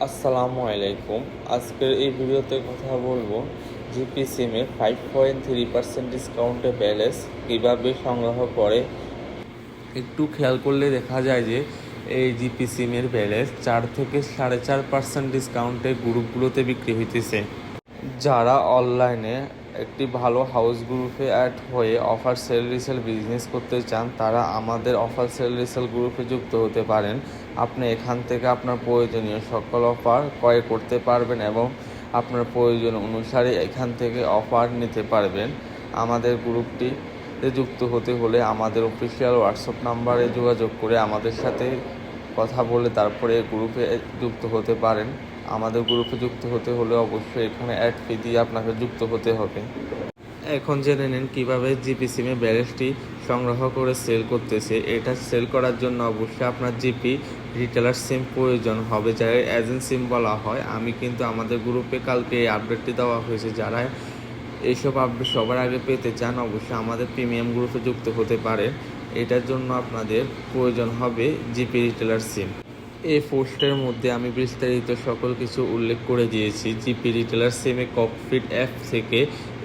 আসসালামু আলাইকুম। আজকের এই ভিডিওতে কথা বলবো জিপি সিমের 5.3% ডিসকাউন্টে ব্যালেন্স কীভাবে সংগ্রহ করে। একটু খেয়াল করলে দেখা যায় যে এই জিপি সিমের ব্যালেন্স 4 থেকে 4.5% ডিসকাউন্টে গ্রুপগুলোতে বিক্রি হইতেছে। যারা অনলাইনে একটি ভালো হাউস গ্রুপে অ্যাড হয়ে অফার সেল রিসেল বিজনেস করতে চান, তারা আমাদের অফার সেল রিসেল গ্রুপে যুক্ত হতে পারেন। আপনি এখান থেকে আপনার প্রয়োজনীয় সকল অফার ক্রয় করতে পারবেন এবং আপনার প্রয়োজন অনুসারে এখান থেকে অফার নিতে পারবেন। আমাদের গ্রুপটিতে যুক্ত হতে হলে আমাদের অফিসিয়াল হোয়াটসঅ্যাপ নাম্বারে যোগাযোগ করে আমাদের সাথে কথা বলে তারপরে গ্রুপে যুক্ত হতে পারেন। আমাদের গ্রুপে যুক্ত হতে হলে অবশ্যই এখানে অ্যাড ফি দিয়ে আপনাকে যুক্ত হতে হবে। এখন জেনে নিন কীভাবে জিপি সিমে ব্যালেন্সটি সংগ্রহ করে সেল করতেছে। এটা সেল করার জন্য অবশ্যই আপনার জিপি রিটেলার সিম প্রয়োজন হবে, যারা এজেন্ট সিম বলা হয়। আমি কিন্তু আমাদের গ্রুপে কালকে এই আপডেটটি দেওয়া হয়েছে। যারা এইসব আপডেট সবার আগে পেতে চান অবশ্যই আমাদের প্রিমিয়াম গ্রুপে যুক্ত হতে পারে। এটার জন্য আপনাদের প্রয়োজন হবে জিপি রিটেলার সিম। এই পোস্টের মধ্যে আমি বিস্তারিত সকল কিছু উল্লেখ করে দিয়েছি। জিপি রিটেলার সিমে ককপিট অ্যাপ থেকে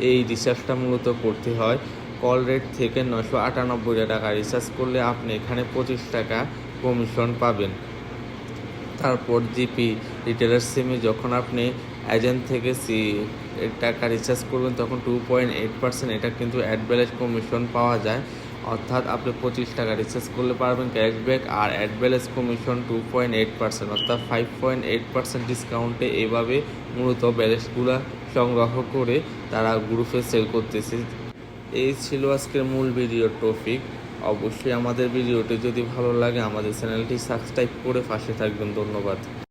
এই রিচার্জটা মূলত করতে হয়। কল রেট থেকে 998 টাকা রিচার্জ করলে আপনি এখানে 25 টাকা কমিশন পাবেন। তারপর জিপি রিটেলার সিমে যখন আপনি এজেন্ট থেকে টাকা রিচার্জ করবেন তখন 2.8% এটা কিন্তু অ্যাড ব্যালেন্স কমিশন পাওয়া যায়। অর্থাৎ আপনি 25 টাকা রিচার্জ করলে পারবেন ক্যাশব্যাক, আর অ্যাড ব্যালেন্স কমিশন 2.8%, অর্থাৎ 5.8% ডিসকাউন্টে এভাবে মূলত ব্যালেন্সগুলো সংগ্রহ করে তারা গ্রুপে সেল করতেছে। এই ছিল আজকের মূল ভিডিওর টপিক। অবশ্যই আমাদের ভিডিওটি যদি ভালো লাগে আমাদের চ্যানেলটি সাবস্ক্রাইব করে পাশে থাকবেন। ধন্যবাদ।